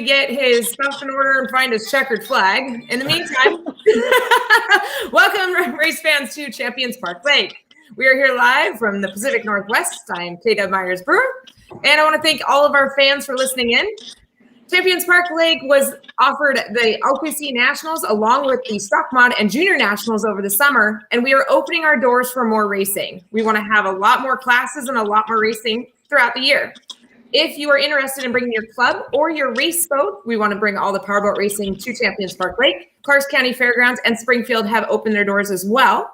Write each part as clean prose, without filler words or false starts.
get his stuff in order and find his checkered flag. In the meantime, welcome race fans to Champions Park Lake. We are here live from the Pacific Northwest. I'm Kate Myers Brewer, and I want to thank all of our fans for listening in. Champions Park Lake was offered the OPC Nationals along with the Stock Mod and Junior Nationals over the summer, and we are opening our doors for more racing. We want to have a lot more classes and a lot more racing throughout the year. If you are interested in bringing your club or your race boat, we want to bring all the powerboat racing to Champions Park Lake. Clarks County Fairgrounds and Springfield have opened their doors as well.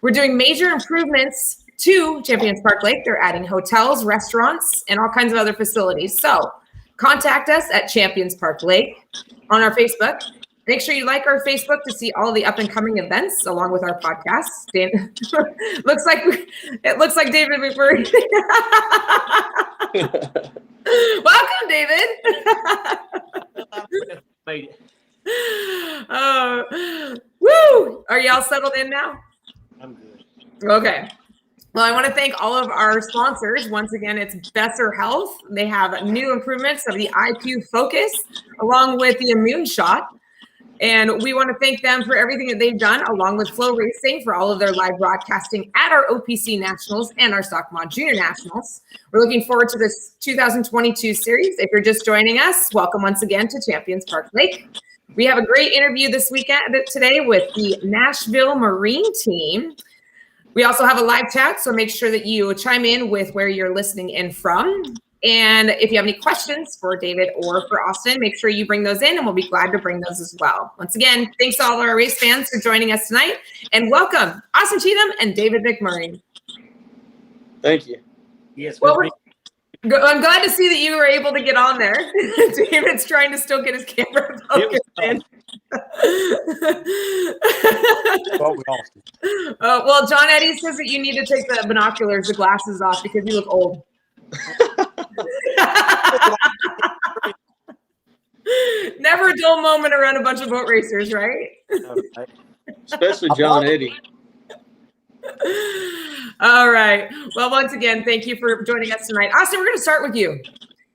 We're doing major improvements to Champions Park Lake. They're adding hotels, restaurants, and all kinds of other facilities. So contact us at Champions Park Lake on our Facebook. Make sure you like our Facebook to see all the up-and-coming events along with our podcasts. Dan, it looks like David McMurray. Welcome, David. Woo! Are y'all settled in now? I'm good. Okay. Well, I want to thank all of our sponsors. Once again, it's Besser Health. They have new improvements of the IQ Focus along with the Immune Shot. And we want to thank them for everything that they've done, along with Flow Racing for all of their live broadcasting at our OPC Nationals and our Stock Mod Junior Nationals. We're looking forward to this 2022 series. If you're just joining us, welcome once again to Champions Park Lake. We have a great interview this weekend today with the Nashville Marine team. We also have a live chat, so make sure that you chime in with where you're listening in from. And if you have any questions for David or for Austin, make sure you bring those in, and we'll be glad to bring those as well. Once again, thanks to all of our race fans for joining us tonight, and welcome Austin Cheatham and David McMurray. Thank you. Yes. Well, I'm glad to see that you were able to get on there. David's trying to still get his camera focused in. Well, John Eddie says that you need to take the binoculars, the glasses off, because you look old. Never a dull moment around a bunch of boat racers, right? Especially John Eddie. All right. Well, once again, thank you for joining us tonight. Austin, we're going to start with you.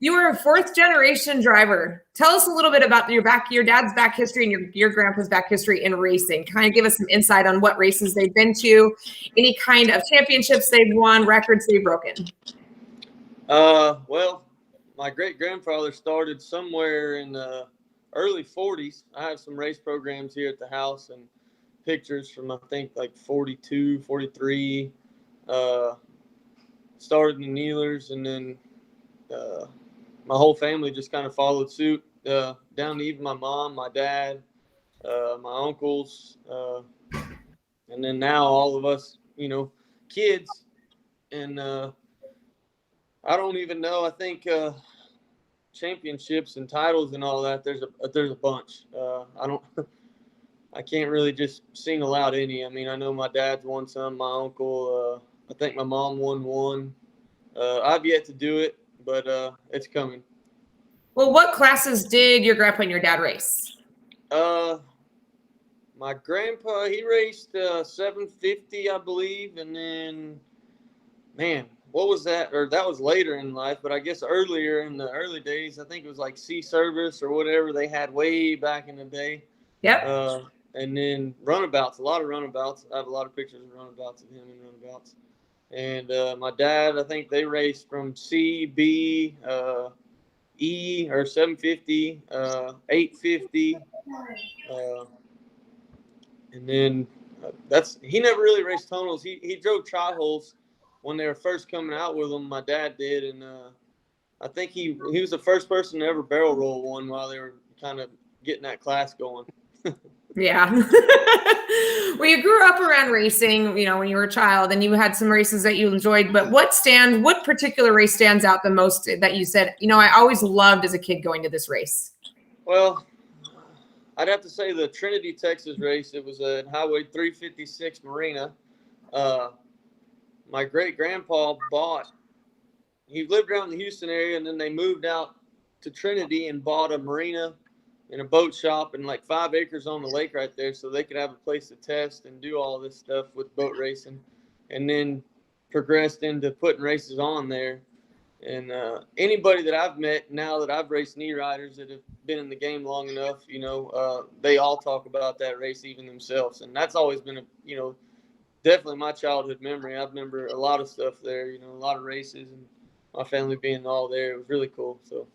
You are a fourth-generation driver. Tell us a little bit about your dad's back history and your grandpa's back history in racing. Kind of give us some insight on what races they've been to, any kind of championships they've won, records they've broken. Well, my great-grandfather started somewhere in the early 40s. I have some race programs here at the house and pictures from, I think, like 42, 43. Started in the Nealers, and then my whole family just kind of followed suit, down to even my mom, my dad, my uncles, and then now all of us, kids. And I don't even know. I think championships and titles and all that. There's a bunch. I can't really just single out any. I mean, I know my dad's won some. My uncle. I think my mom won one. I've yet to do it, but it's coming. Well, what classes did your grandpa and your dad race? My grandpa, he raced 750, I believe, and then, man. What was that? Or that was later in life, but I guess earlier in the early days, I think it was like Sea Service or whatever they had way back in the day. Yep. And then runabouts, a lot of runabouts. I have a lot of pictures of runabouts of him in runabouts. And my dad, I think they raced from C, B, E, or 750, 850. And then he never really raced tunnels. He drove tri-holes when they were first coming out with them. My dad did, and I think he was the first person to ever barrel roll one while they were kind of getting that class going. Yeah. Well, you grew up around racing, when you were a child, and you had some races that you enjoyed, but what particular race stands out the most that you said, I always loved as a kid going to this race? Well, I'd have to say the Trinity, Texas race. It was at Highway 356 Marina. My great-grandpa he lived around the Houston area, and then they moved out to Trinity and bought a marina and a boat shop and like 5 acres on the lake right there, so they could have a place to test and do all this stuff with boat racing, and then progressed into putting races on there. And anybody that I've met now that I've raced knee riders that have been in the game long enough, they all talk about that race even themselves. And that's always been definitely my childhood memory. I remember a lot of stuff there, a lot of races and my family being all there. It was really cool. So,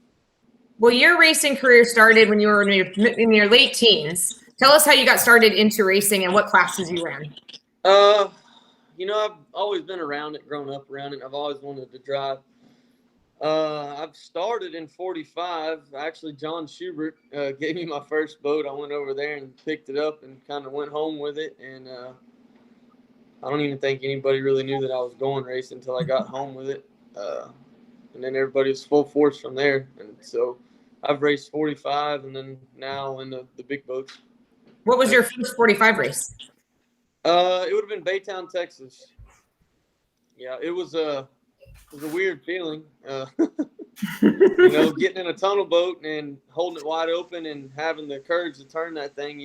well, your racing career started when you were in your late teens. Tell us how you got started into racing and what classes you ran. I've always been around it, grown up around it. I've always wanted to drive. I've started in 45. Actually, John Schubert gave me my first boat. I went over there and picked it up and kind of went home with it. And I don't even think anybody really knew that I was going racing until I got home with it. And then everybody was full force from there. And so I've raced 45 and then now in the big boats. What was your first 45 race? It would have been Baytown, Texas. Yeah, it was a weird feeling. Getting in a tunnel boat and holding it wide open and having the courage to turn that thing,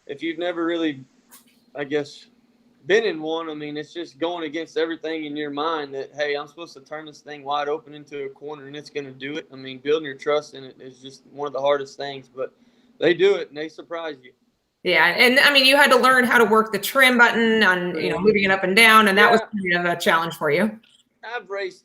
if you've never really, I guess, been in one, I mean, it's just going against everything in your mind that, hey, I'm supposed to turn this thing wide open into a corner and it's going to do it. I mean, building your trust in it is just one of the hardest things, but they do it and they surprise you. Yeah, and I mean, you had to learn how to work the trim button on, moving it up and down, and that was kind of a challenge for you. I've raced,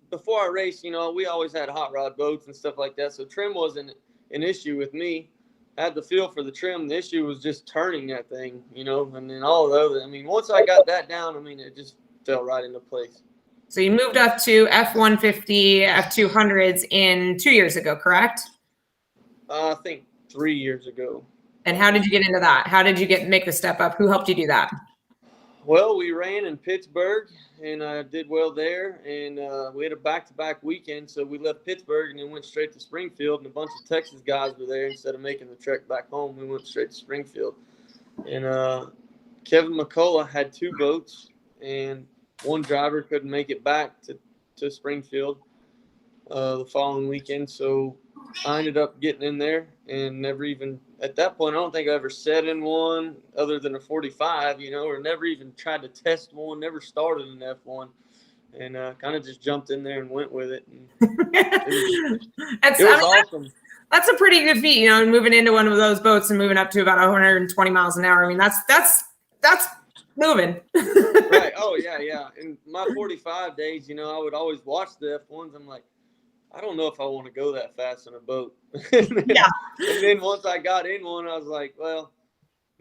before I raced, we always had hot rod boats and stuff like that, so trim wasn't an issue with me. I had the feel for the trim. The issue was just turning that thing, and then all of those. I mean, once I got that down, I mean, it just fell right into place. So you moved up to F-150, F-200s in 2 years ago, correct? I think 3 years ago. And how did you get into that? How did you make the step up? Who helped you do that? Well, we ran in Pittsburgh and did well there. And we had a back-to-back weekend, so we left Pittsburgh and then went straight to Springfield. And a bunch of Texas guys were there. Instead of making the trek back home, we went straight to Springfield. And Kevin McCullough had 2 boats, and one driver couldn't make it back to Springfield the following weekend. So I ended up getting in there and never even – at that point, I don't think I ever sat in one other than a 45, or never even tried to test one, never started an F1, and kind of just jumped in there and went with it. And it was awesome. That's a pretty good feat, moving into one of those boats and moving up to about 120 miles an hour. I mean, that's moving. Right. Oh, yeah. In my 45 days, I would always watch the F1s. I'm like, I don't know if I want to go that fast in a boat. Yeah. And then once I got in one, I was like, well,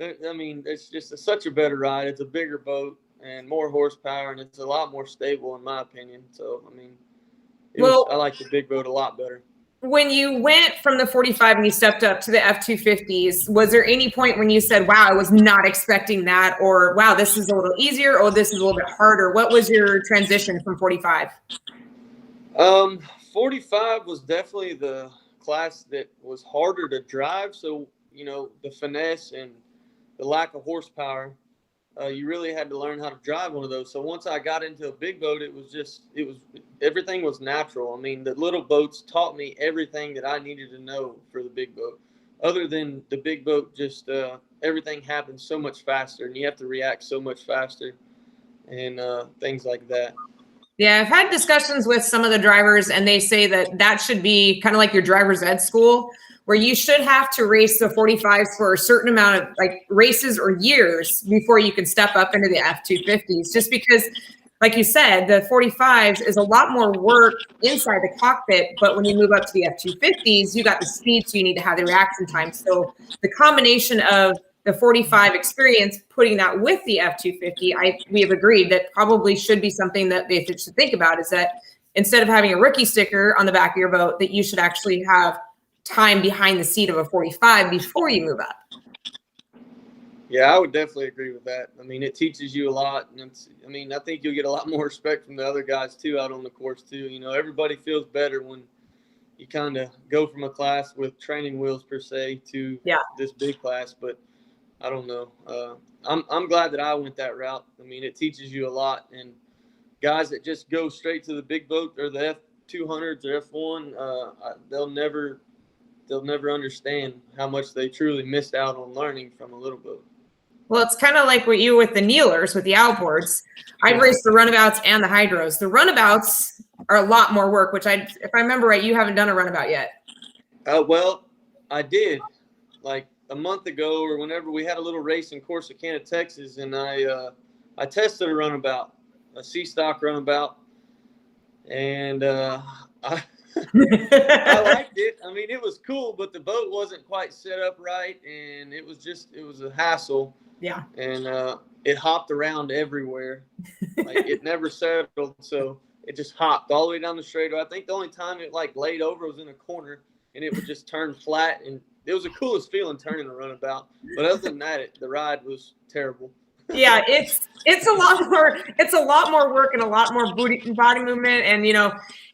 I mean, it's just such a better ride. It's a bigger boat and more horsepower, and it's a lot more stable in my opinion. So, I mean, I like the big boat a lot better. When you went from the 45 and you stepped up to the F-250s, was there any point when you said, wow, I was not expecting that, or wow, this is a little easier, or this is a little bit harder? What was your transition from 45? 45 was definitely the class that was harder to drive. So, the finesse and the lack of horsepower, you really had to learn how to drive one of those. So once I got into a big boat, everything was natural. I mean, the little boats taught me everything that I needed to know for the big boat. Other than the big boat, just everything happens so much faster and you have to react so much faster and things like that. Yeah, I've had discussions with some of the drivers, and they say that should be kind of like your driver's ed school, where you should have to race the 45s for a certain amount of races or years before you can step up into the F-250s. Just because, like you said, the 45s is a lot more work inside the cockpit, but when you move up to the F-250s, you got the speed, so you need to have the reaction time. So the combination of the 45 experience, putting that with the F-250, we have agreed that probably should be something that they should think about, is that instead of having a rookie sticker on the back of your boat, that you should actually have time behind the seat of a 45 before you move up. Yeah, I would definitely agree with that. I mean, it teaches you a lot. And I think you'll get a lot more respect from the other guys, too, out on the course, too. Everybody feels better when you kind of go from a class with training wheels, per se, to this big class. But I don't know. I'm glad that I went that route. I mean, it teaches you a lot. And guys that just go straight to the big boat or the F-200s or F1, they'll never understand how much they truly missed out on learning from a little boat. Well, it's kind of like what you with the kneelers, with the outboards. I've raced the runabouts and the hydros. The runabouts are a lot more work, which if I remember right, you haven't done a runabout yet. Well, I did like a month ago or whenever we had a little race in Corsicana, Texas, and I tested a runabout, a C-stock runabout, and I I liked it. I mean, it was cool, but the boat wasn't quite set up right, and it was a hassle. Yeah. And it hopped around everywhere. Like it never settled, so it just hopped all the way down the straightaway. I think the only time it like laid over was in a corner, and it would just turn flat. And it was the coolest feeling turning the runabout. But other than that, the ride was terrible. Yeah, it's a lot more work and a lot more body movement, and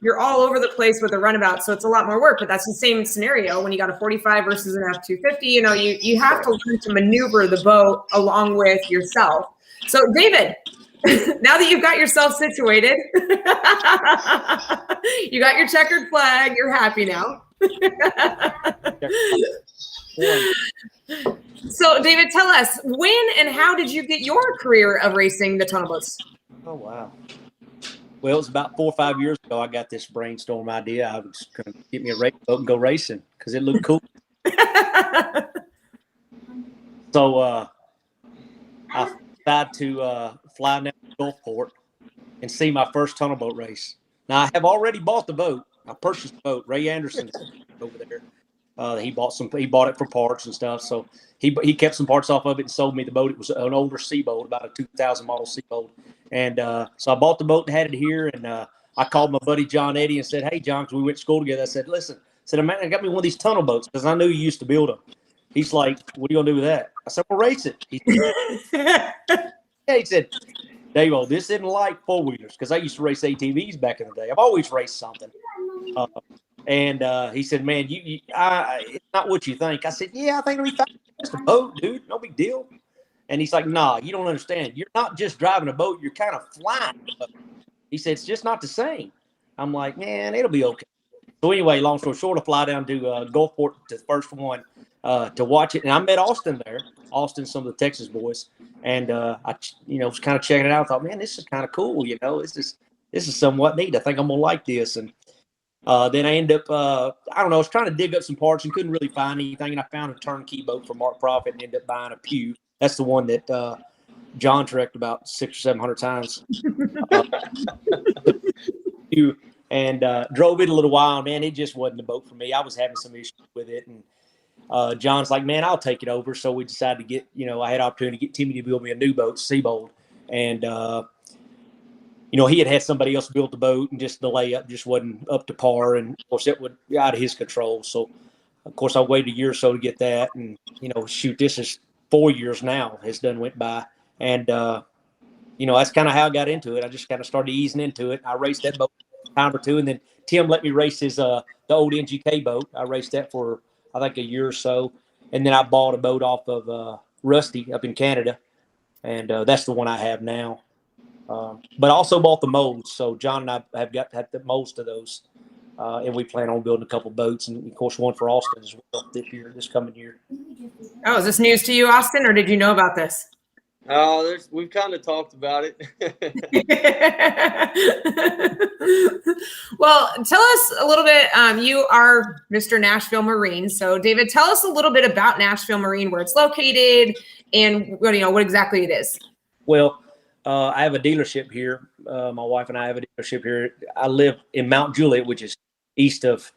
you're all over the place with the runabout, so it's a lot more work. But that's the same scenario when you got a 45 versus an F250. You have to learn to maneuver the boat along with yourself. So David, now that you've got yourself situated, you got your checkered flag, you're happy now. So, David, tell us, when and how did you get your career of racing the tunnel boats? Oh, wow. Well, it was about 4 or 5 years ago I got this brainstorm idea. I was going to get me a race boat and go racing because it looked cool. So I decided to fly down to Gulfport and see my first tunnel boat race. Now, I have already bought the boat. I purchased the boat. Ray Anderson over there. He bought it for parts and stuff. So he kept some parts off of it and sold me the boat. It was an older Seaboat, about a 2000 model Seaboat. And so I bought the boat and had it here. And I called my buddy John Eddy and said, "Hey, John," because we went to school together. I said, "Listen," man, I got me one of these tunnel boats because I knew you used to build them. He's like, "What are you gonna do with that?" I said, "We'll race it." He said, "Dave, this isn't like four wheelers because I used to race ATVs back in the day. I've always raced something." And he said, "Man, it's not what you think." I said, "Yeah, I think it'll be fine. It's just a boat, dude. No big deal." And he's like, "Nah, you don't understand. You're not just driving a boat. You're kind of flying a boat." He said, "It's just not the same." I'm like, "Man, it'll be okay." So anyway, long story short, I fly down to Gulfport to the first one to watch it. And I met Austin there. Austin, some of the Texas boys. And I was kind of checking it out. I thought, man, this is kind of cool. This is somewhat neat. I think I'm going to like this. And then I ended up, I don't know, I was trying to dig up some parts and couldn't really find anything. And I found a turnkey boat from Mark Profit and ended up buying a Pew. That's the one that John wrecked about 600 or 700 times. And drove it a little while. Man, it just wasn't the boat for me. I was having some issues with it. And John's like, "Man, I'll take it over." So we decided to get, I had opportunity to get Timmy to build me a new boat, Seabold. And, he had somebody else build the boat, and just the layup just wasn't up to par. And, of course, it was out of his control. So, of course, I waited a year or so to get that. And, this is 4 years now has done went by. And, that's kind of how I got into it. I just kind of started easing into it. I raced that boat a time or two. And then Tim let me race his the old NGK boat. I raced that for, I think, a year or so. And then I bought a boat off of Rusty up in Canada. And that's the one I have now. But I also bought the molds. So John and I have the molds to those. And we plan on building a couple boats. And, of course, one for Austin as well this coming year. Oh, is this news to you, Austin, or did you know about this? We've kind of talked about it. Well, tell us a little bit. You are Mr. Nashville Marine. So, David, tell us a little bit about Nashville Marine, where it's located, and what exactly it is. Well, I have a dealership here. My wife and I have a dealership here. I live in Mount Juliet, which is east of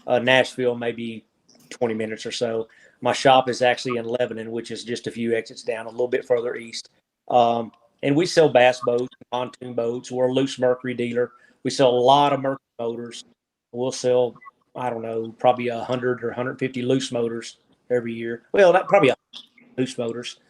Nashville, maybe 20 minutes or so. My shop is actually in Lebanon, which is just a few exits down, a little bit further east. And we sell bass boats, pontoon boats. We're a loose Mercury dealer. We sell a lot of Mercury motors. We'll sell, I don't know, probably 100 or 150 loose motors every year. Well, not probably 100 loose motors.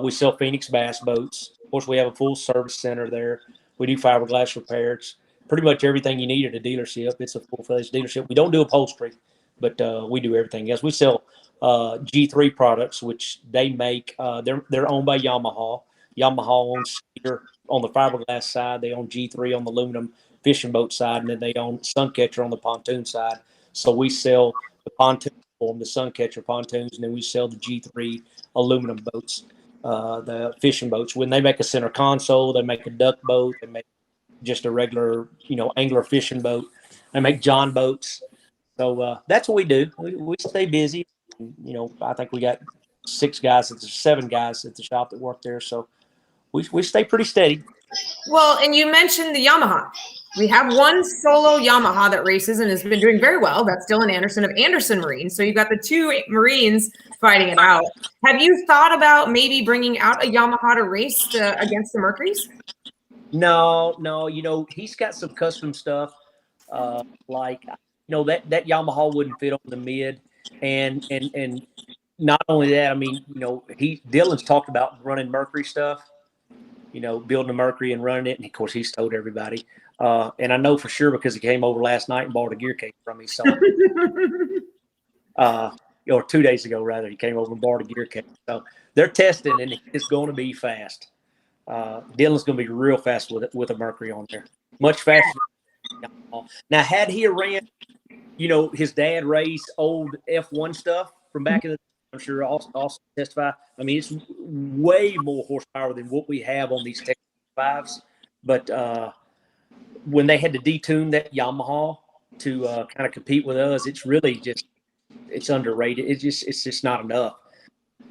We sell Phoenix bass boats. Of course, we have a full service center there. We do fiberglass repairs. Pretty much everything you need at a dealership. It's a full-fledged dealership. We don't do upholstery, but we do everything else. We sell G3 products, which they make. They're owned by Yamaha. Yamaha owns Cedar on the fiberglass side. They own G3 on the aluminum fishing boat side, and then they own Suncatcher on the pontoon side. So we sell the pontoon form, the Suncatcher pontoons, and then we sell the G3 aluminum boats. the fishing boats. When they make a center console, they make a duck boat, they make just a regular, angler fishing boat. They make John boats. So that's what we do. We stay busy. I think we got 7 guys at the shop that work there. So we stay pretty steady. Well, and you mentioned the Yamaha. We have one solo Yamaha that races and has been doing very well. That's Dylan Anderson of Anderson Marine. So you've got the 2 Marines fighting it out. Have you thought about maybe bringing out a Yamaha to race against the Mercuries? No. He's got some custom stuff. That Yamaha wouldn't fit on the mid. And not only that, I mean, Dylan's talked about running Mercury stuff, building a Mercury and running it. And of course he's told everybody. And I know for sure because he came over last night and bought a gear case from me. So, or 2 days ago, rather, he came over and bought a gear case. So they're testing, and it's going to be fast. Dylan's going to be real fast with a Mercury on there, much faster. Now, had he ran, his dad raced old F1 stuff from back in the day, I'm sure also testify. I mean, it's way more horsepower than what we have on these Tech 5s. But when they had to detune that Yamaha to kind of compete with us, it's really it's underrated. It's just not enough.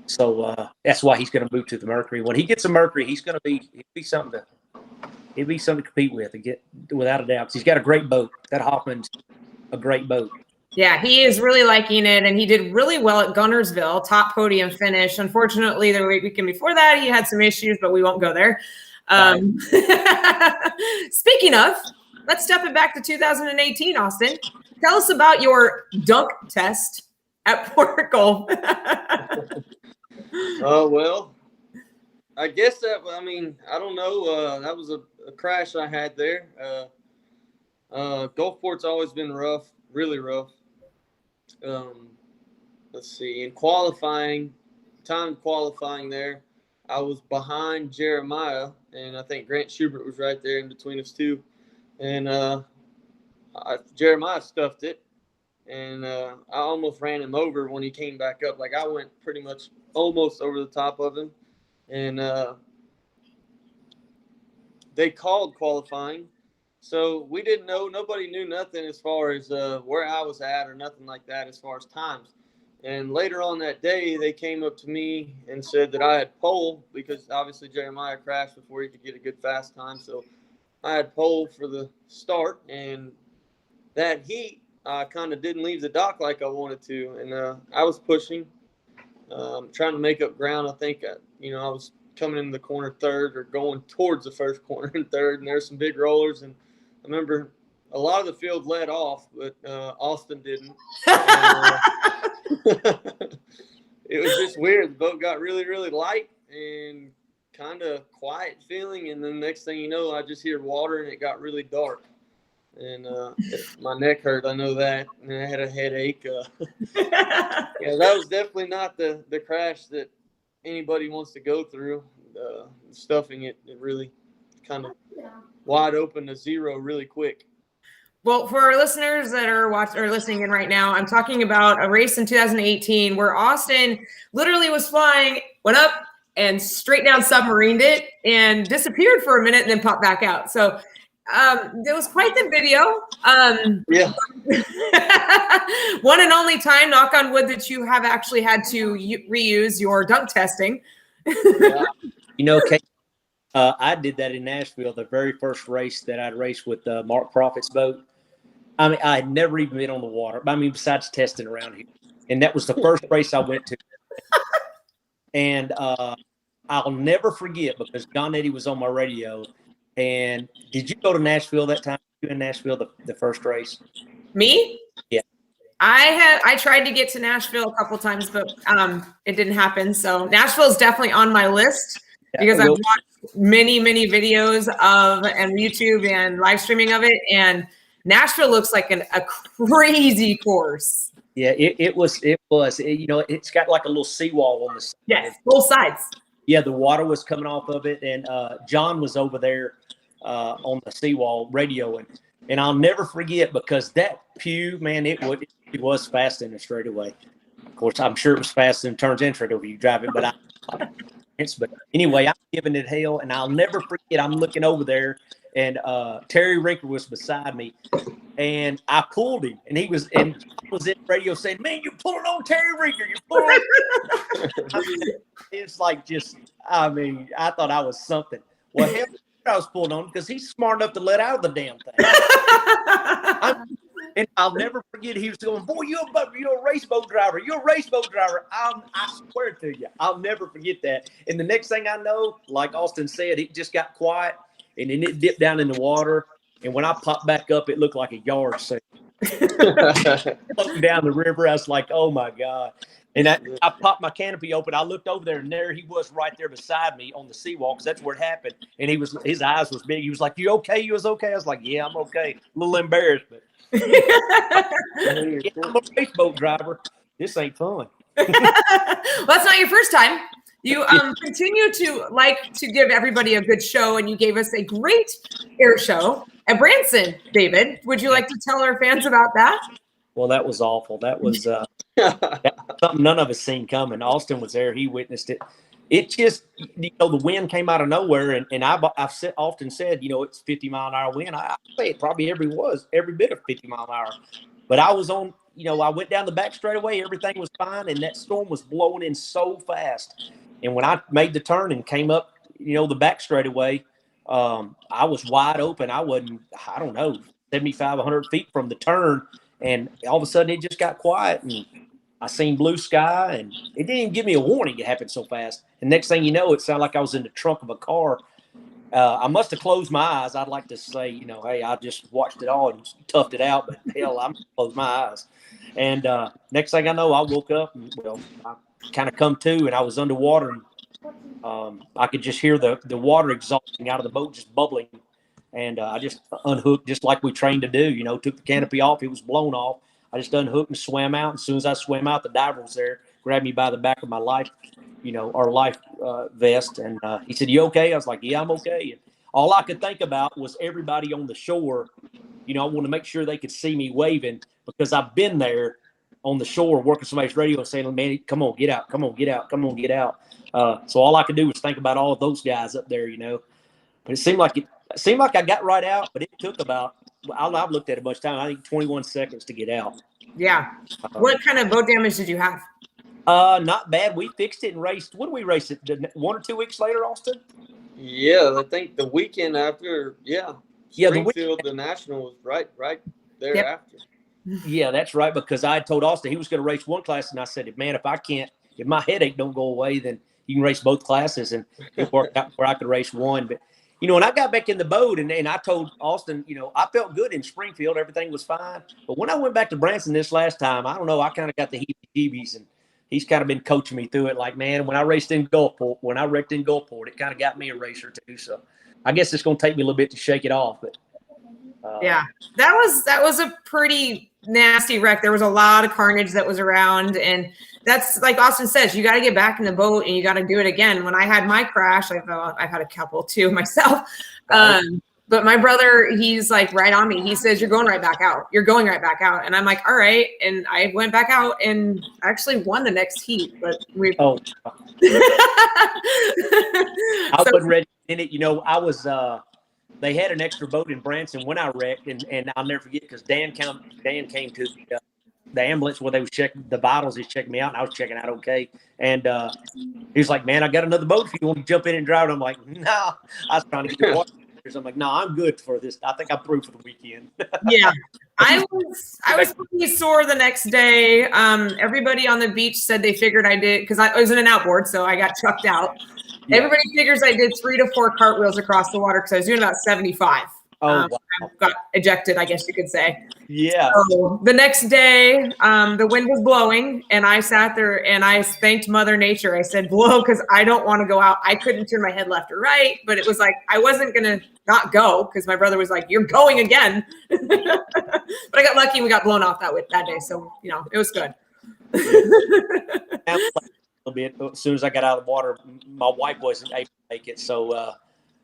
So that's why he's going to move to the Mercury. When he gets a Mercury, he'll be something to compete with and get, without a doubt. 'Cause he's got a great boat. That Hoffman's a great boat. Yeah, he is really liking it, and he did really well at Gunnersville, top podium finish. Unfortunately, the weekend before that, he had some issues, but we won't go there. Speaking of, let's step it back to 2018, Austin. Tell us about your dunk test at Portugal. Well, I guess I don't know. That was a crash I had there. Gulfport's always been rough, really rough. Let's see. In qualifying there, I was behind Jeremiah, and I think Grant Schubert was right there in between us two. And Jeremiah stuffed it, and I almost ran him over when he came back up. Like, I went pretty much almost over the top of him. And they called qualifying. So we didn't know. Nobody knew nothing as far as where I was at or nothing like that as far as times. And later on that day, they came up to me and said that I had pole because obviously Jeremiah crashed before he could get a good fast time. So I had pole for the start. And that heat, I kind of didn't leave the dock like I wanted to. And I was pushing, trying to make up ground. I think, I was coming in the corner third or going towards the first corner in third. And there's some big rollers. And I remember a lot of the field led off, but Austin didn't. It was just weird. The boat got really, really light and kind of quiet feeling. And then next thing you know, I just hear water and it got really dark. And my neck hurt. I know that. And I had a headache. Yeah, that was definitely not the crash that anybody wants to go through. Stuffing it really kind of wide open to zero really quick. Well, for our listeners that are watching or listening in right now, I'm talking about a race in 2018 where Austin literally was flying, went up and straight down submarined it and disappeared for a minute and then popped back out. So it was quite the video. Yeah. One and only time, knock on wood, that you have actually had to reuse your dunk testing. Yeah. Kate, I did that in Nashville, the very first race that I'd raced with Mark Proffitt's boat. I mean, I had never even been on the water. I mean, besides testing around here. And that was the first race I went to. And I'll never forget because John Eddie was on my radio. And did you go to Nashville that time? You in Nashville the first race? Me? Yeah. I tried to get to Nashville a couple times, but it didn't happen. So Nashville is definitely on my list because I've watched many, many videos of and YouTube and live streaming of it. And Nashville looks like a crazy course. Yeah, it was. It's got like a little seawall on the side. Yes, both sides. Yeah, the water was coming off of it, and John was over there on the seawall radioing. And I'll never forget because that pew, man, it was fast in the straightaway. Of course, I'm sure it was fast in turns in straightaway. You drive it, but experience. But anyway, I'm giving it hell, and I'll never forget. I'm looking over there, and Terry Rinker was beside me, and I pulled him, and he was in the radio saying, "Man, you're pulling on Terry Rinker. You're pulling on." It's like I thought I was something. Well, hell, I was pulling on him because he's smart enough to let out of the damn thing. And I'll never forget, he was going, "Boy, you're a race boat driver. You're a race boat driver." I swear to you, I'll never forget that. And the next thing I know, like Austin said, it just got quiet, and then it dipped down in the water. And when I popped back up, it looked like a yard sale. Floating down the river, I was like, "Oh my God!" And I popped my canopy open. I looked over there, and there he was, right there beside me on the seawall, because that's where it happened. And his eyes was big. He was like, "You okay? You was okay?" I was like, "Yeah, I'm okay." A little embarrassed, but. I'm a race boat driver. This ain't fun. Well, that's not your first time. You continue to like to give everybody a good show, and you gave us a great air show at Branson. David, would you like to tell our fans about that? Well, that was awful. That was something none of us seen coming. Austin was there. He witnessed it. It just, the wind came out of nowhere, and I've often said, it's 50-mile-an-hour wind. I say it probably every bit of 50-mile-an-hour. But I was on, I went down the back straightaway. Everything was fine, and that storm was blowing in so fast. And when I made the turn and came up, the back straightaway, I was wide open. I wasn't, 75, 100 feet from the turn, and all of a sudden it just got quiet, and I seen blue sky, and it didn't even give me a warning. It happened so fast. And next thing you know, it sounded like I was in the trunk of a car. I must have closed my eyes. I'd like to say, hey, I just watched it all and toughed it out, but hell, I'm closed my eyes. And next thing I know, I woke up, and I kind of come to, and I was underwater, and I could just hear the water exhausting out of the boat, just bubbling. And I just unhooked, just like we trained to do, took the canopy off. It was blown off. I just unhooked and swam out. As soon as I swam out, the diver was there, grabbed me by the back of my life, our life vest. And he said, "You okay?" I was like, "Yeah, I'm okay." And all I could think about was everybody on the shore. I wanted to make sure they could see me waving, because I've been there on the shore working somebody's radio and saying, "Man, come on, get out, come on, get out, come on, get out." So all I could do was think about all of those guys up there, But it seemed like I got right out, but it took about, I've looked at it a bunch of time, I think 21 seconds to get out. Yeah. What kind of boat damage did you have? Not bad. We fixed it and raced. What did we race it? 1 or 2 weeks later, Austin? Yeah, I think the weekend after. Yeah, Springfield, the National was right there after. Yeah, that's right. Because I had told Austin he was going to race one class, and I said, "Man, if my headache don't go away, then you can race both classes." And it worked out where I could race one, but. When I got back in the boat, and I told Austin, I felt good in Springfield. Everything was fine. But when I went back to Branson this last time, I don't know, I kind of got the heebie-jeebies, and he's kind of been coaching me through it. Like, man, when I wrecked in Gulfport, it kind of got me a racer too. So I guess it's going to take me a little bit to shake it off. But yeah, that was a pretty nasty wreck. There was a lot of carnage that was around, and that's like Austin says, you got to get back in the boat and you got to do it again. When I had my crash, I've had a couple too myself. But my brother, he's like right on me. He says, "You're going right back out. You're going right back out." And I'm like, "All right." And I went back out and actually won the next heat. But I wasn't ready in it. I was. They had an extra boat in Branson when I wrecked, and I'll never forget, because Dan came to the ambulance where they was checking the vitals. He's checking me out, and I was checking out okay. And he was like, "Man, I got another boat if you want to jump in and drive it." I'm like, "No." I was trying to get the water. I'm like, "No, I'm good for this. I think I'm through for the weekend." Yeah. I was pretty sore the next day. Everybody on the beach said they figured I did, because I was in an outboard, so I got chucked out. Yeah. Everybody figures I did 3 to 4 cartwheels across the water, because I was doing about 75. Wow. I got ejected, I guess you could say. Yeah. So the next day, the wind was blowing, and I sat there and I thanked Mother Nature. I said, "Blow," because I don't want to go out. I couldn't turn my head left or right, but it was like I wasn't gonna not go, because my brother was like, "You're going again." But I got lucky and we got blown off that day, so it was good. A bit. As soon as I got out of the water, my wife wasn't able to make it, so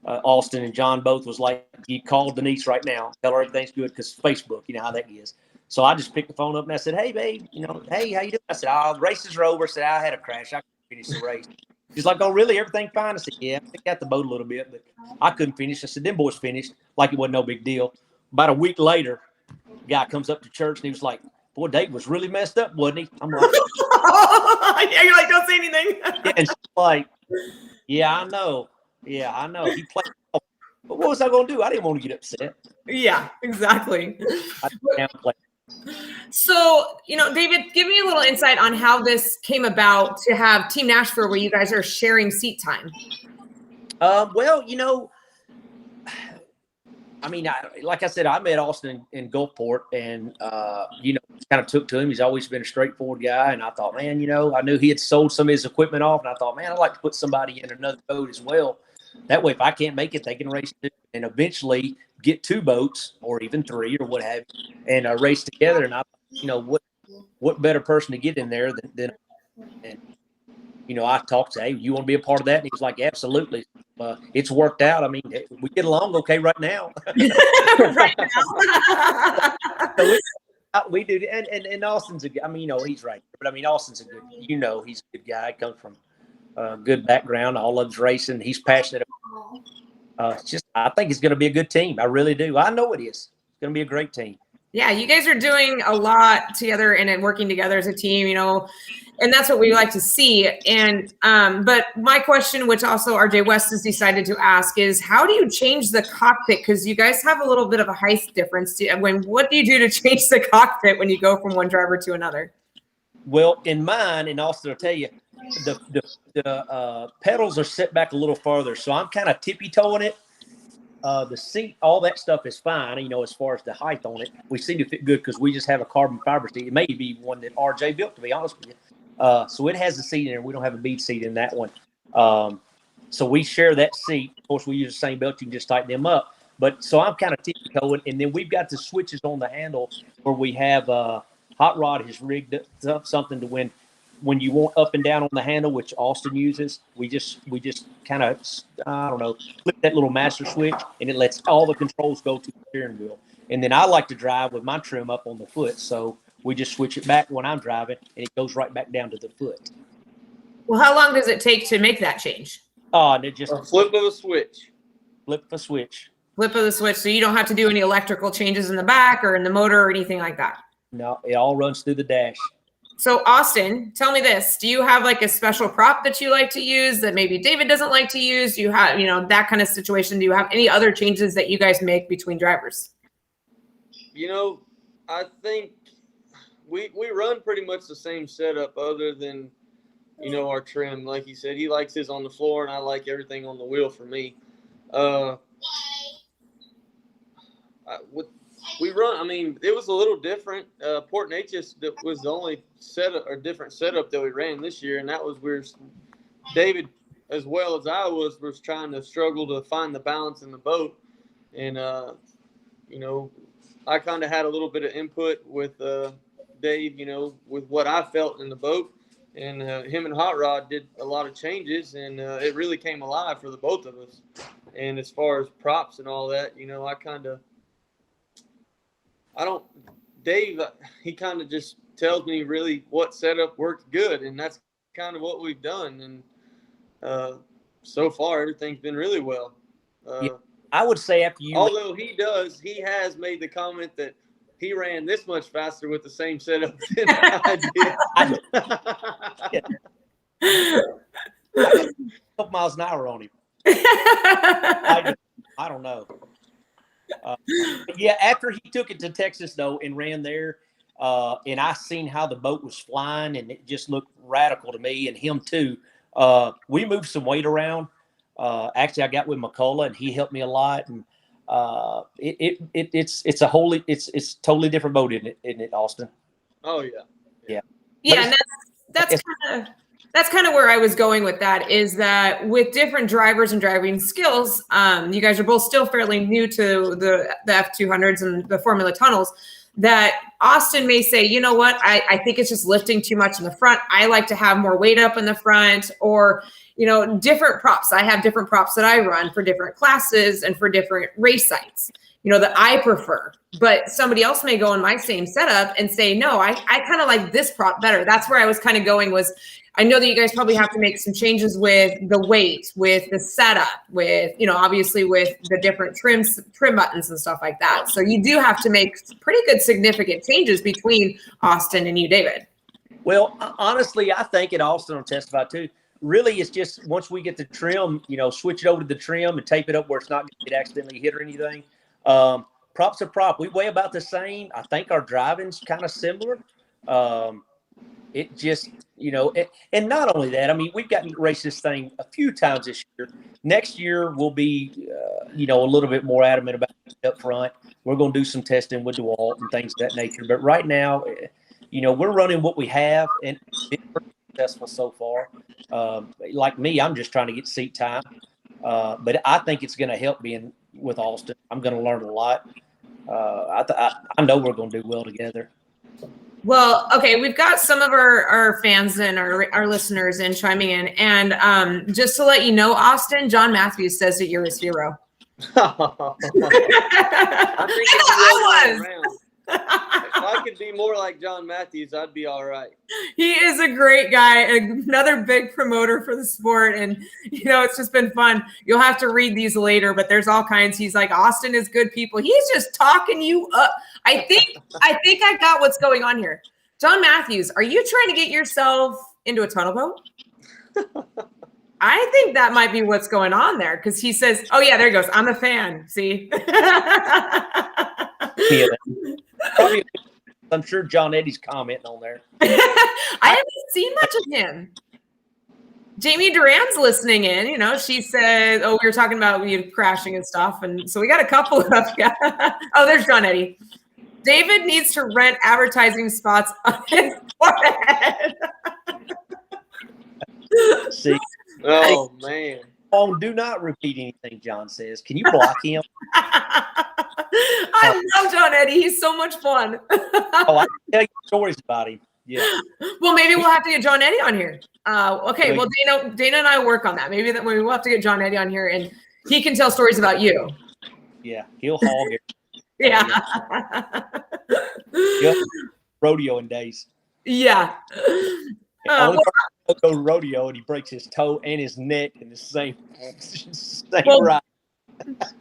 Austin and John both was like, "You call Denise right now, tell her everything's good," because Facebook, how that is. So I just picked the phone up and I said, "Hey, babe, hey, how you doing?" I said, "The races are over." I said, "I had a crash. I couldn't finish the race." He's like, oh, really? Everything fine? I said, yeah, I got the boat a little bit, but I couldn't finish. I said, them boys finished like it wasn't no big deal. About a week later, guy comes up to church and he was like, boy, Dave was really messed up, wasn't he? I'm like, yeah, you're like, don't say anything. yeah, and she's like, yeah, I know. Yeah, I know. He played. But what was I going to do? I didn't want to get upset. Yeah, exactly. I downplayed. So, David, give me a little insight on how this came about to have Team Nashville where you guys are sharing seat time. Well, I mean, like I said, I met Austin in Gulfport and, kind of took to him. He's always been a straightforward guy. And I thought, man, I knew he had sold some of his equipment off. And I thought, man, I'd like to put somebody in another boat as well. That way, if I can't make it, they can race two and eventually get two boats or even three or what have you and race together. And I, what better person to get in there than I talked to, hey, you want to be a part of that? And he was like, absolutely. It's worked out. I mean, we get along okay right now. Right now. So we do. And Austin's a good, he's right. But I mean, Austin's a good, he's a good guy. Comes from a good background. All loves racing. He's passionate. I think it's going to be a good team. I really do. I know it is. It's going to be a great team. Yeah, you guys are doing a lot together and working together as a team, and that's what we like to see. And but my question, which also RJ West has decided to ask, is how do you change the cockpit? Because you guys have a little bit of a height difference. What do you do to change the cockpit when you go from one driver to another? Well, in mine, and Austin will tell you, the pedals are set back a little farther, so I'm kind of tippy-toeing it. The seat, all that stuff is fine, as far as the height on it. We seem to fit good because we just have a carbon fiber seat. It may be one that RJ built, to be honest with you. So it has a seat in there. We don't have a bead seat in that one. So we share that seat. Of course, we use the same belt. You can just tighten them up. But so I'm kind of tippy-toeing. And then we've got the switches on the handle where we have Hot Rod has rigged up something to when you want up and down on the handle, which Austin uses, we just kind of, flip that little master switch, and it lets all the controls go to the steering wheel. And then I like to drive with my trim up on the foot, so we just switch it back when I'm driving, and it goes right back down to the foot. Well, how long does it take to make that change? And it just a flip of a switch. Flip a switch. Flip of the switch, so you don't have to do any electrical changes in the back or in the motor or anything like that? No, it all runs through the dash. So Austin, tell me this. Do you have like a special prop that you like to use that maybe David doesn't like to use? Do you have, that kind of situation? Do you have any other changes that you guys make between drivers? I think we run pretty much the same setup other than, our trim. Like he said, he likes his on the floor and I like everything on the wheel for me. We run. It was a little different. Port Neches was the only different setup that we ran this year, and that was where David, as well as I was trying to struggle to find the balance in the boat, and I kind of had a little bit of input with Dave, with what I felt in the boat, and him and Hot Rod did a lot of changes, and it really came alive for the both of us. And as far as props and all that, Dave, he kind of just tells me really what setup works good, and that's kind of what we've done. And so far, everything's been really well. I would say although he has made the comment that he ran this much faster with the same setup than I did. I got a couple miles an hour on him. I don't know. After he took it to Texas though and ran there, and I seen how the boat was flying, and it just looked radical to me, and him too. We moved some weight around. Actually, I got with McCullough, and he helped me a lot. And it's totally different boat, isn't it, Austin? Oh yeah. And that's kind of where I was going with that, is that with different drivers and driving skills, you guys are both still fairly new to the F200s and the Formula Tunnels, that Austin may say, you know what, I think it's just lifting too much in the front. I like to have more weight up in the front, or, different props. I have different props that I run for different classes and for different race sites, that I prefer. But somebody else may go in my same setup and say, no, I kind of like this prop better. That's where I was kind of going was, I know that you guys probably have to make some changes with the weight, with the setup, with, obviously with the different trim buttons and stuff like that. So you do have to make pretty good significant changes between Austin and you, David. Well, honestly, I think, and Austin will testify too, really it's just once we get the trim, switch it over to the trim and tape it up where it's not going to get accidentally hit or anything. Prop's a prop. We weigh about the same. I think our driving's kind of similar. It just, and not only that, I mean, we've gotten to race this thing a few times this year. Next year, we'll be, a little bit more adamant about it up front. We're going to do some testing with DeWalt and things of that nature. But right now, we're running what we have, and it's been pretty successful so far. Like me, I'm just trying to get seat time. But I think it's going to help being with Austin. I'm going to learn a lot. I know we're going to do well together. Well, okay, we've got some of our fans and our listeners in chiming in. And just to let you know, Austin, John Matthews says that you're his hero. I think I was. If I could be more like John Matthews, I'd be all right. He is a great guy, another big promoter for the sport. And, it's just been fun. You'll have to read these later, but there's all kinds. He's like, Austin is good people. He's just talking you up. I think I got what's going on here. John Matthews, are you trying to get yourself into a tunnel boat? I think that might be what's going on there because he says, oh, yeah, there he goes. I'm a fan. See? Yeah, probably, I'm sure John Eddie's commenting on there. I haven't seen much of him. Jamie Duran's listening in. She said, oh, we were talking about crashing and stuff. And so we got a couple of, oh, there's John Eddie. David needs to rent advertising spots on his forehead. See? Oh, man. Oh, do not repeat anything John says. Can you block him? I love John Eddie. He's so much fun. Oh, I can tell you stories about him. Yeah. Well, maybe we'll have to get John Eddie on here. Okay. Well, Dana and I work on that. Maybe that we'll have to get John Eddie on here and he can tell stories about you. Yeah. He'll hog it. Yeah. Yep. Rodeoing days. Yeah. Go rodeo and he breaks his toe and his neck in the same ride.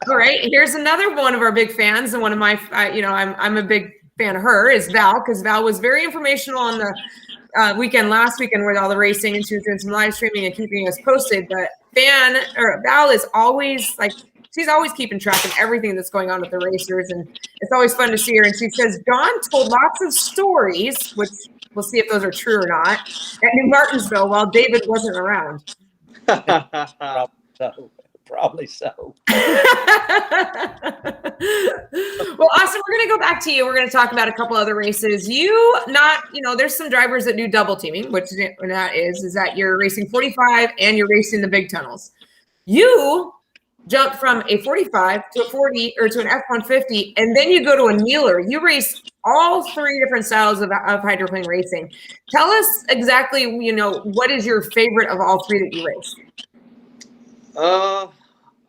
All right. Here's another one of our big fans, and one of my, I'm a big fan of her is Val, because Val was very informational on the last weekend with all the racing, and she was doing some live streaming and keeping us posted. But Val is always she's always keeping track of everything that's going on with the racers, and it's always fun to see her. And she says John told lots of stories, which we'll see if those are true or not, at New Martinsville while David wasn't around. Probably so. Well, Austin, we're going to go back to you. We're going to talk about a couple other races. There's some drivers that do double teaming, which that is that you're racing 45 and you're racing the big tunnels. You jump from a 45 to a 40 or to an F-150, and then you go to a kneeler. You race all three different styles of hydroplane racing. Tell us exactly, what is your favorite of all three that you race?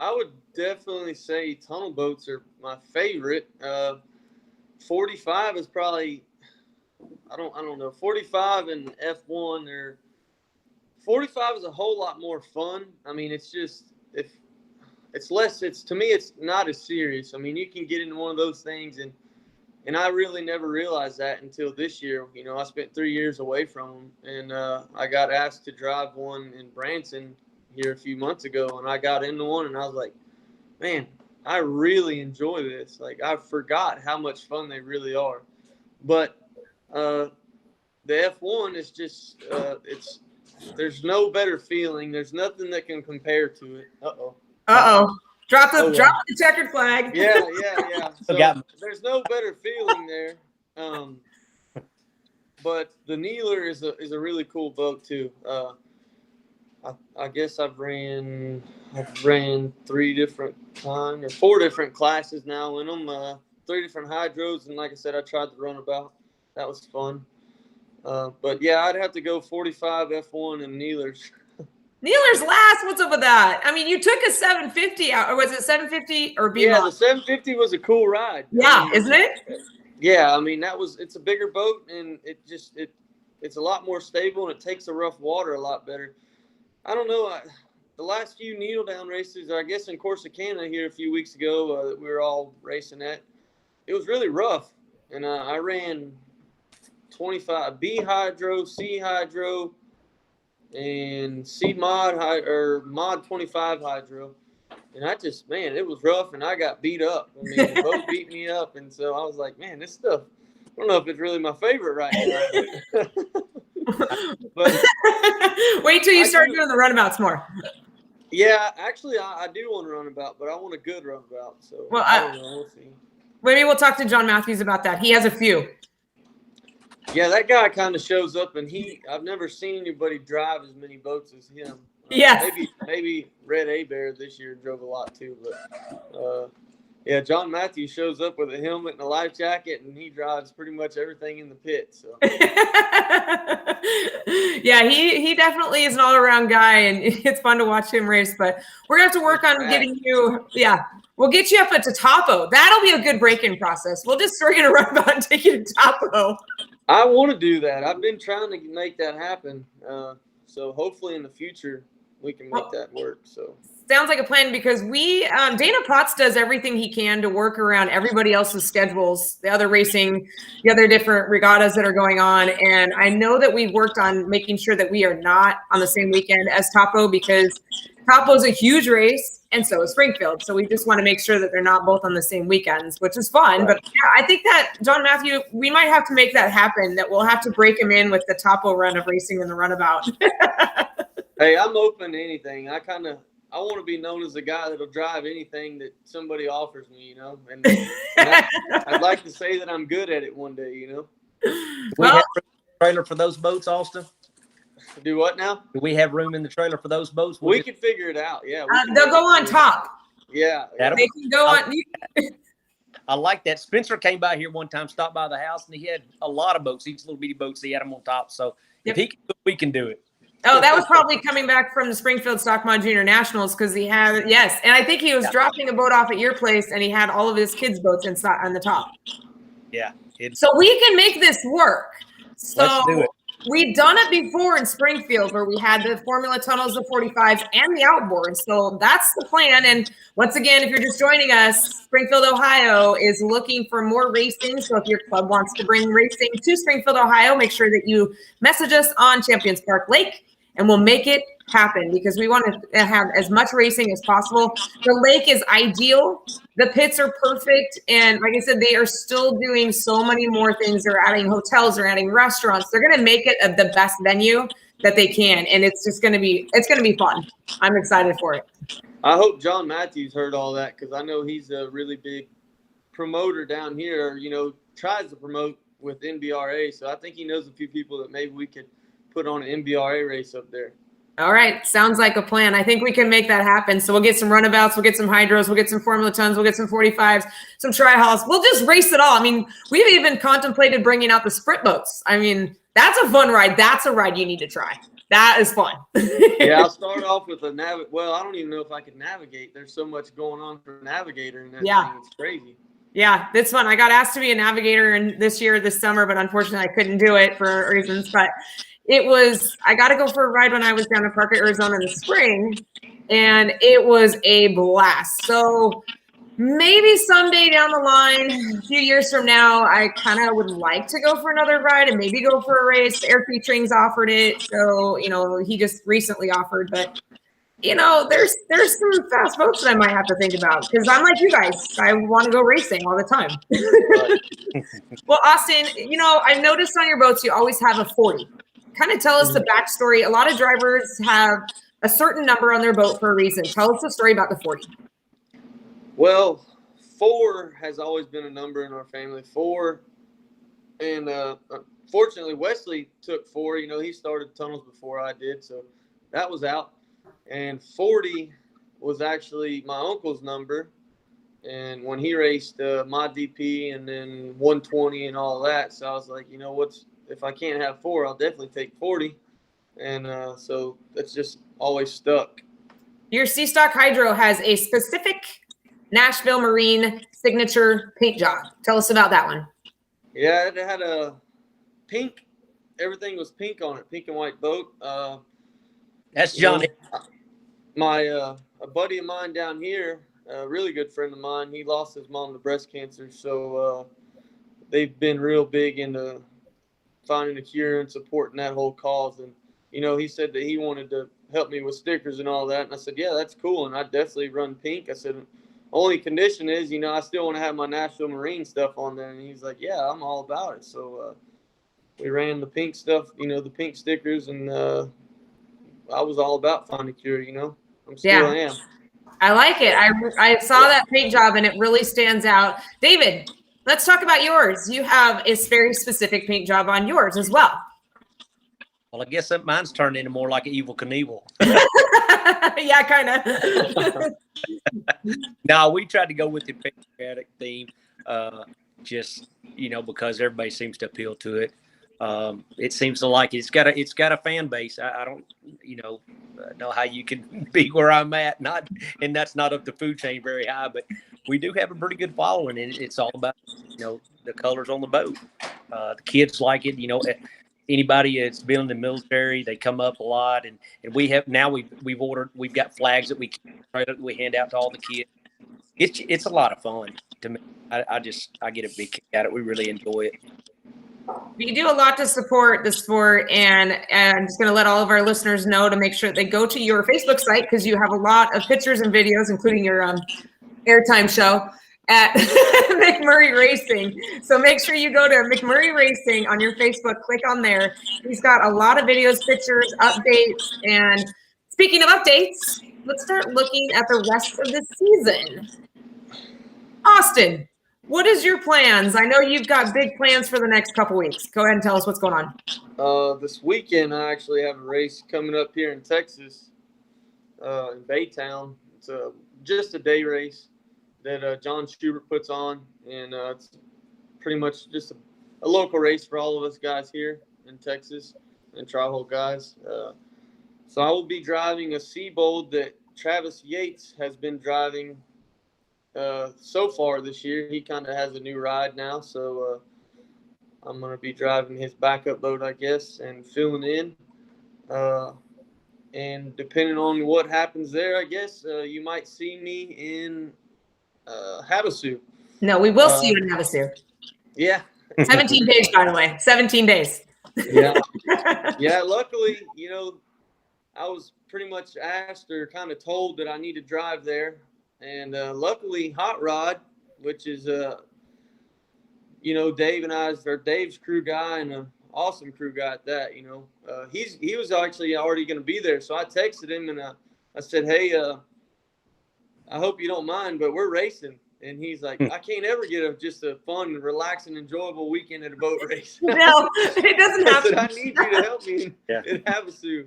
I would definitely say tunnel boats are my favorite. 45 is probably, I don't know, 45 and F1 45 is a whole lot more fun. I mean, it's just, to me, it's not as serious. I mean, you can get into one of those things and I really never realized that until this year. I spent 3 years away from them, and I got asked to drive one in Branson here a few months ago, and I got into one and I was like, man, I really enjoy this. I forgot how much fun they really are. But the F1 is just there's no better feeling. There's nothing that can compare to it. Drop the checkered flag. Yeah. So there's no better feeling there. But the Kneeler is a really cool boat too. I guess I've ran 3 different times or 4 different classes now in them. 3 different hydros, and like I said, I tried the runabout. That was fun. But yeah, I'd have to go 45 F1 and Kneelers. Nealer's last. What's up with that? I mean, you took a 750 out, or was it 750 or B? Yeah, the 750 was a cool ride. Yeah, isn't it? Yeah, I mean it's a bigger boat, and it's a lot more stable, and it takes the rough water a lot better. I don't know. The last few needle down races, I guess in Corsicana here a few weeks ago, that we were all racing at, it was really rough, and I ran 25 B hydro, C hydro, and C mod or mod 25 hydro. And it was rough, and I got beat up. I mean, the boat beat me up, and so I was like, man, this stuff, I don't know if it's really my favorite right now. But wait till you start doing the runabouts more. Yeah, actually, I do want a runabout, but I want a good runabout. So, well, I don't know. We'll see. Maybe we'll talk to John Matthews about that. He has a few. Yeah, that guy kind of shows up, and I've never seen anybody drive as many boats as him. Yes. Maybe Red A-Bear this year drove a lot too, but yeah, John Matthews shows up with a helmet and a life jacket, and he drives pretty much everything in the pit. So yeah, he definitely is an all-around guy, and it's fun to watch him race. But we're gonna have to work on getting you. Yeah, we'll get you up at Topo. That'll be a good break-in process. We'll just start you to run about and take you to Topo. I want to do that. I've been trying to make that happen. So hopefully in the future we can make that work. So sounds like a plan, because Dana Potts does everything he can to work around everybody else's schedules, the other racing, the other different regattas that are going on. And I know that we've worked on making sure that we are not on the same weekend as Topo, because Topo is a huge race, and so is Springfield. So we just want to make sure that they're not both on the same weekends, which is fun. Right. But yeah, I think that John Matthew, we might have to make that happen, that we'll have to break him in with the Topo run of racing in the runabout. Hey, I'm open to anything. I want to be known as the guy that'll drive anything that somebody offers me, you know. And I'd like to say that I'm good at it one day, you know. Do we have a trailer for those boats, Austin? Do what now? Do we have room in the trailer for those boats? We can figure it out. Yeah, they'll go on top. Yeah, they can go on. I like that. Spencer came by here one time, stopped by the house, and he had a lot of boats. Each little bitty boats, he had them on top. So if he can do it, we can do it. Oh, that was probably coming back from the Springfield Stockmod Junior Nationals, because he had, yes. And I think he was dropping a boat off at your place, and he had all of his kids' boats inside on the top. Yeah. So we can make this work. So let's do it. We've done it before in Springfield, where we had the Formula Tunnels, the 45s, and the outboard. So that's the plan. And once again, if you're just joining us, Springfield, Ohio is looking for more racing. So if your club wants to bring racing to Springfield, Ohio, make sure that you message us on Champions Park Lake, and we'll make it happen, because we want to have as much racing as possible. The lake is ideal. The pits are perfect. And like I said, they are still doing so many more things. They're adding hotels, they're adding restaurants. They're going to make it the best venue that they can. And it's just going to be fun. I'm excited for it. I hope John Matthews heard all that, because I know he's a really big promoter down here, you know, tries to promote with NBRA. So I think he knows a few people that maybe we could put on an NBRA race up there. All right. Sounds like a plan. I think we can make that happen. So we'll get some runabouts, we'll get some hydros, we'll get some Formula Tons, we'll get some 45s, some tri-hulls. We'll just race it all. I mean, we've even contemplated bringing out the sprint boats. I mean, that's a fun ride. That's a ride you need to try. That is fun. Yeah, I'll start off with a well, I don't even know if I can navigate. There's so much going on for a navigator in that thing. It's crazy. Yeah, it's fun. I got asked to be a navigator this summer, but unfortunately I couldn't do it for reasons. But I got to go for a ride when I was down in Parker, Arizona in the spring, and it was a blast. So maybe someday down the line, a few years from now, I kind of would like to go for another ride and maybe go for a race. Air Featuring's offered it. So, you know, he just recently offered, but you know, there's some fast boats that I might have to think about, because I'm like you guys. I want to go racing all the time. Well, Austin, you know, I've noticed on your boats, you always have a 40. Kind of tell us the backstory. A lot of drivers have a certain number on their boat for a reason. Tell us the story about the 40. Well, 4 has always been a number in our family. 4, and fortunately, Wesley took 4. You know, he started tunnels before I did, so that was out. And 40 was actually my uncle's number. And when he raced my DP and then 120 and all that, so I was like, you know, if I can't have 4, I'll definitely take 40. and so that's just always stuck. Your Sea Stock Hydro has a specific Nashville Marine signature paint job. Tell us about that one. Yeah, it had a pink. Everything was pink on it, pink and white boat. That's John. A buddy of mine down here, a really good friend of mine, he lost his mom to breast cancer, so they've been real big into finding a cure and supporting that whole cause. And he said that he wanted to help me with stickers and all that, and I said, yeah, that's cool, and I definitely run pink. I said, only condition is, I still want to have my Nashville Marine stuff on there. And he's like, yeah, I'm all about it. So we ran the pink stuff, the pink stickers, and I was all about finding a cure. I'm still am. I like it. I saw that paint job, and it really stands out. David, let's talk about yours. You have a very specific paint job on yours as well. Well, I guess that mine's turned into more like an Evel Knievel. Yeah, kind of. No, we tried to go with the patriotic theme, just because everybody seems to appeal to it. It seems to like it's got a fan base. I don't know how you can be where I'm at, and that's not up the food chain very high, but we do have a pretty good following, and it's all about the colors on the boat. The kids like it. Anybody that's been in the military, they come up a lot, and we have now we've got flags that we hand out to all the kids. It's a lot of fun to me. I get a big kick out of it. We really enjoy it. You do a lot to support the sport, and I'm just going to let all of our listeners know to make sure they go to your Facebook site, because you have a lot of pictures and videos, including your airtime show at McMurray Racing. So make sure you go to McMurray Racing on your Facebook, click on there. He's got a lot of videos, pictures, updates. And speaking of updates, let's start looking at the rest of the season. Austin, what is your plans? I know you've got big plans for the next couple weeks. Go ahead and tell us what's going on. This weekend, I actually have a race coming up here in Texas, in Baytown. It's just a day race that John Schubert puts on, and it's pretty much just a local race for all of us guys here in Texas and Tri-Hole guys. So I will be driving a Seabold that Travis Yates has been driving so far this year. He kind of has a new ride now, so I'm going to be driving his backup boat, I guess, and filling in. And depending on what happens there, I guess you might see me in Havasu. No, we will see you in Havasu. Yeah. 17 days, by the way. 17 days. Yeah. Yeah. Luckily, I was pretty much asked or kind of told that I need to drive there. And luckily, Hot Rod, which is, Dave and Dave's crew guy and an awesome crew guy at that, he was actually already going to be there. So I texted him and I said, hey, I hope you don't mind, but we're racing. And he's like, I can't ever get just a fun, relaxing, enjoyable weekend at a boat race. No, it doesn't happen. I need you to help me in Havasu,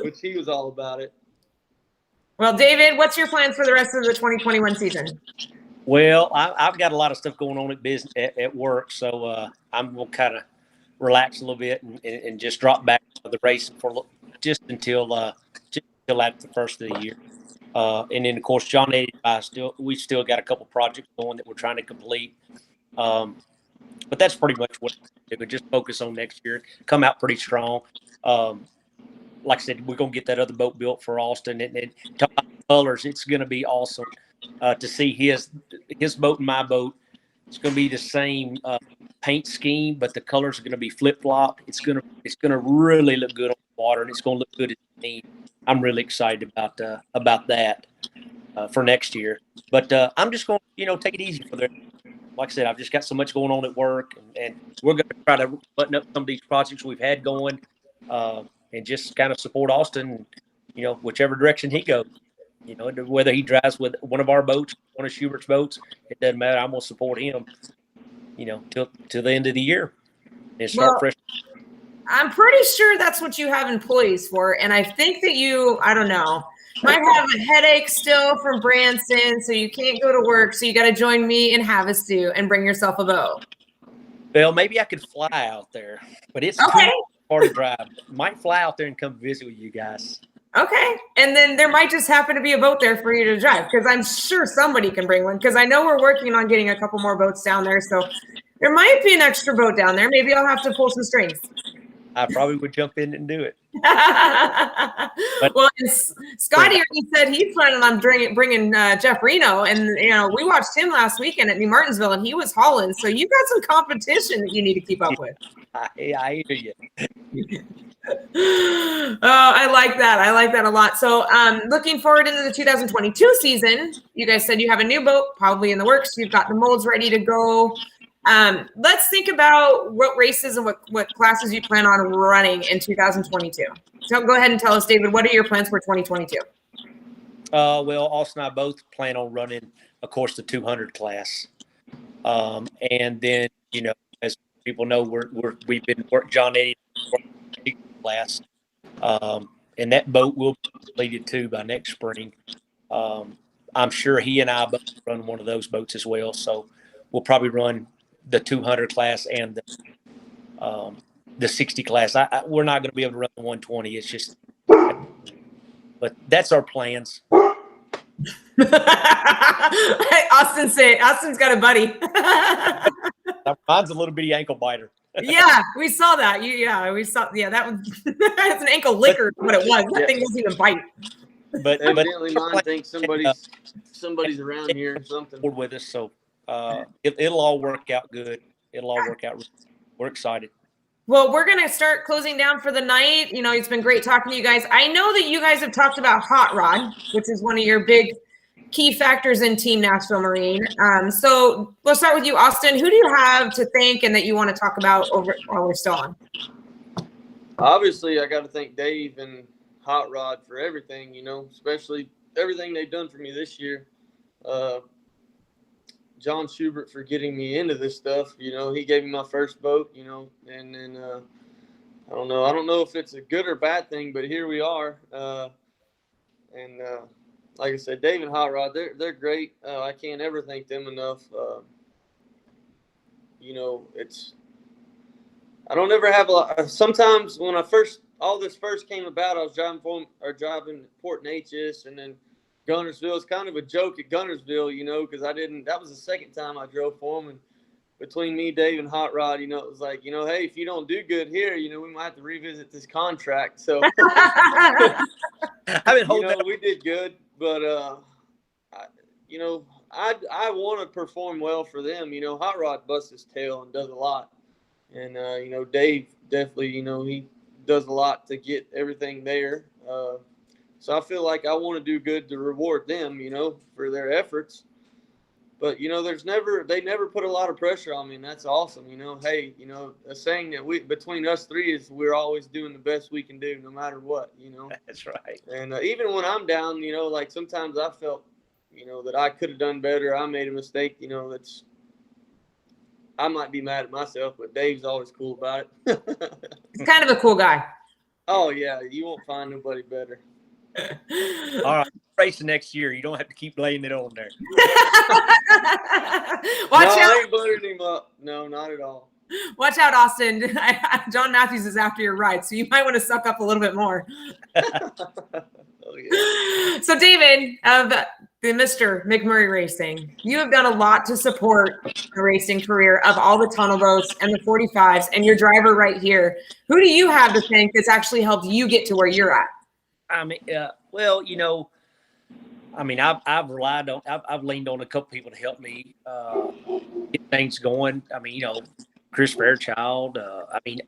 which he was all about it. Well, David, what's your plans for the rest of the 2021 season? Well, I've got a lot of stuff going on at work, so I'm going to kind of relax a little bit and just drop back to the racing for just until after the first of the year. And then, of course, John Eddie and we still got a couple projects going that we're trying to complete. But that's pretty much what we do. Just focus on next year, come out pretty strong. Like I said, we're going to get that other boat built for Austin. And talk about colors, it's going to be awesome to see his boat and my boat. It's going to be the same paint scheme, but the colors are going to be flip-flopped. It's going to really look good on the water, and it's going to look good as a team. I'm really excited about that for next year. But I'm just going to, take it easy for them. Like I said, I've just got so much going on at work, and we're going to try to button up some of these projects we've had going and just kind of support Austin, whichever direction he goes. Whether he drives with one of our boats, one of Schubert's boats, it doesn't matter. I'm going to support him, till the end of the year and start fresh. I'm pretty sure that's what you have employees for. And I think that you, I don't know, might have a headache still from Branson, so you can't go to work. So you got to join me in Havasu and bring yourself a boat. Well, maybe I could fly out there, but it's okay. part of the drive. Might fly out there and come visit with you guys. Okay. And then there might just happen to be a boat there for you to drive, because I'm sure somebody can bring one, because I know we're working on getting a couple more boats down there. So there might be an extra boat down there. Maybe I'll have to pull some strings. I probably would jump in and do it. Well, Scotty already said he's planning on bringing Jeff Reno, and we watched him last weekend at New Martinsville, and he was hauling. So you got some competition that you need to keep up with. I hear you. Oh, I like that. I like that a lot. So looking forward into the 2022 season, you guys said you have a new boat probably in the works. You've got the molds ready to go. Let's think about what races and what classes you plan on running in 2022. So go ahead and tell us, David, what are your plans for 2022? Well, Austin and I both plan on running, of course, the 200 class. And then, as people know, we've been John Eddie class. And that boat will be completed too by next spring. I'm sure he and I both run one of those boats as well. So we'll probably run the 200 class and the 60 class. We're not going to be able to run the 120. It's just, but that's our plans. Austin's got a buddy. Mine's a little bitty ankle biter. Yeah, we saw that. We saw. Yeah, that was it's an ankle licker. What it was. That thing doesn't even bite. But evidently, mine thinks somebody's around here or something. With us, so it'll all work out good. It'll all work out. We're excited. Well, we're going to start closing down for the night. It's been great talking to you guys. I know that you guys have talked about hot rod, which is one of your big key factors in Team Nashville Marine. So we'll start with you, Austin. Who do you have to thank and that you want to talk about while we're still on? Obviously, I got to thank Dave and Hot Rod for everything, especially everything they've done for me this year. John Schubert for getting me into this stuff. He gave me my first boat, and then I don't know if it's a good or bad thing, but here we are. Like I said, Dave and Hot Rod, they're great. I can't ever thank them enough. I don't ever have a lot. Sometimes when all this first came about, I was driving Port Neches and then Gunnersville. It's kind of a joke at Gunnersville, because that was the second time I drove for them. And between me, Dave, and Hot Rod, it was like, hey, if you don't do good here, we might have to revisit this contract. So, we did good, but, I want to perform well for them. Hot Rod busts his tail and does a lot. And, Dave definitely, he does a lot to get everything there. So I feel like I want to do good to reward them, for their efforts. But, they never put a lot of pressure on me, and that's awesome. Hey, a saying that between us three is we're always doing the best we can do no matter what, That's right. And even when I'm down, like sometimes I felt, that I could have done better. I made a mistake, I might be mad at myself, but Dave's always cool about it. He's kind of a cool guy. Oh, yeah. You won't find nobody better. All right. Racing next year. You don't have to keep laying it on there. Watch out. I ain't buttering him up. No, not at all. Watch out, Austin. John Matthews is after your ride, so you might want to suck up a little bit more. Oh, yeah. So, David, of the Mr. McMurray Racing, you have done a lot to support the racing career of all the tunnel boats and the 45s, and your driver right here. Who do you have to thank that's actually helped you get to where you're at? I've leaned on a couple people to help me get things going. Chris Fairchild.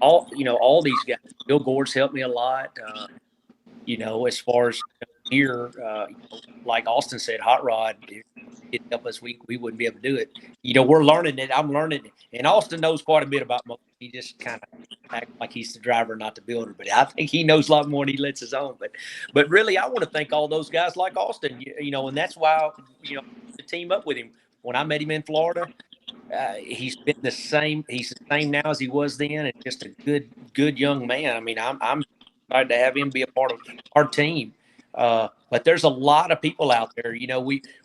All these guys. Bill Gord's helped me a lot. As far as here, like Austin said, Hot Rod didn't help us. We wouldn't be able to do it. We're learning it. I'm learning it. And Austin knows quite a bit about motors. He just kind of acts like he's the driver, not the builder. But I think he knows a lot more than he lets his own. But really, I want to thank all those guys like Austin, and that's why, to team up with him. When I met him in Florida, he's been the same. He's the same now as he was then, and just a good young man. I'm excited to have him be a part of our team. But there's a lot of people out there.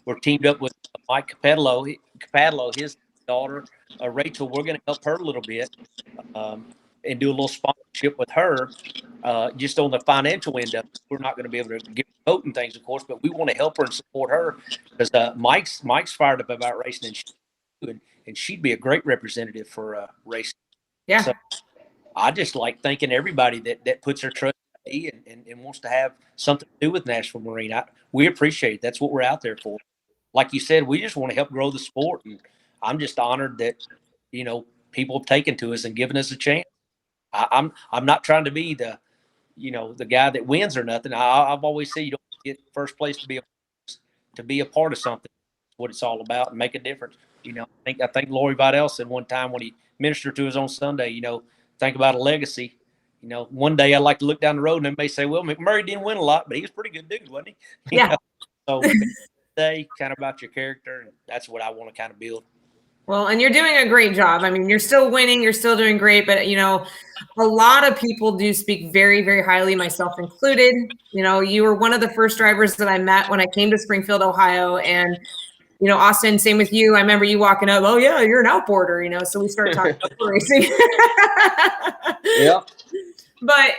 We're teamed up with Mike Capadlo, his daughter, Rachel. We're going to help her a little bit. and do a little sponsorship with her, just on the financial end of it. We're not going to be able to give voting things, of course, but we want to help her and support her because Mike's fired up about racing, and she'd be a great representative for racing. Yeah. So I just like thanking everybody that puts their trust in me and wants to have something to do with Nashville Marine. We appreciate it. That's what we're out there for. Like you said, we just want to help grow the sport, and I'm just honored that people have taken to us and given us a chance. I'm not trying to be the guy that wins or nothing. I've always said you don't get first place to be a part of something. That's what it's all about, and make a difference. I think Lori Vidal said one time when he ministered to us on Sunday, think about a legacy. One day I'd like to look down the road and they may say, well, McMurray didn't win a lot, but he was a pretty good dude, wasn't he? Yeah. So day kind of about your character, and that's what I want to kind of build. Well, and you're doing a great job. I mean, you're still winning, you're still doing great, but a lot of people do speak very, very highly, myself included. You were one of the first drivers that I met when I came to Springfield, Ohio, and Austin, same with you. I remember you walking up, oh yeah, you're an outboarder, so we started talking about racing. Yeah. But,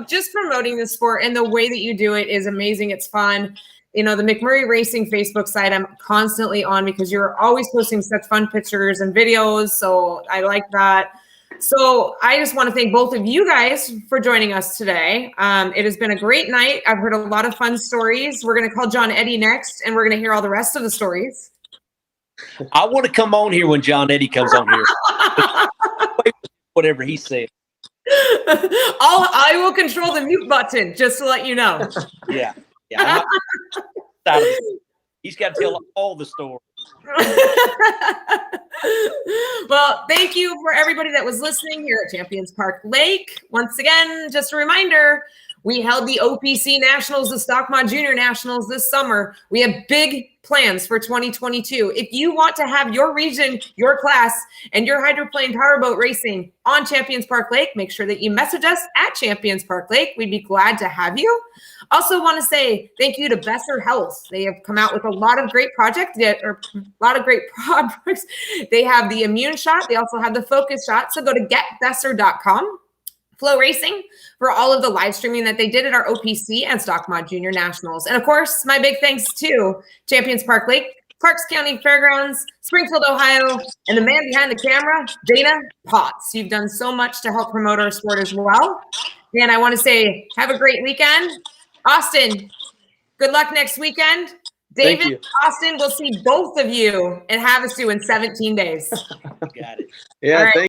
just promoting the sport and the way that you do it is amazing. It's fun. The McMurray Racing Facebook site, I'm constantly on because you're always posting such fun pictures and videos. So I like that. So I just want to thank both of you guys for joining us today. It has been a great night. I've heard a lot of fun stories. We're going to call John Eddie next, and we're going to hear all the rest of the stories. I want to come on here when John Eddie comes on here. Whatever he said. I will control the mute button, just to let you know. Yeah. He's got to tell all the stories. Well, thank you for everybody that was listening here at Champions Park Lake. Once again, just a reminder, we held the OPC Nationals, the Stockmont Junior Nationals this summer. We have big plans for 2022. If you want to have your region, your class, and your hydroplane powerboat racing on Champions Park Lake, make sure that you message us at Champions Park Lake. We'd be glad to have you. Also want to say thank you to Besser Health. They have come out with a lot of great projects. They have the immune shot. They also have the focus shot. So go to getbesser.com. Flow Racing for all of the live streaming that they did at our OPC and Stockmont Junior Nationals. And of course, my big thanks to Champions Park Lake, Clarks County Fairgrounds, Springfield, Ohio, and the man behind the camera, Dana Potts. You've done so much to help promote our sport as well. And I want to say, have a great weekend. Austin, good luck next weekend. David, Austin, we'll see both of you in Havasu in 17 days. Got it. Yeah, all right. Thank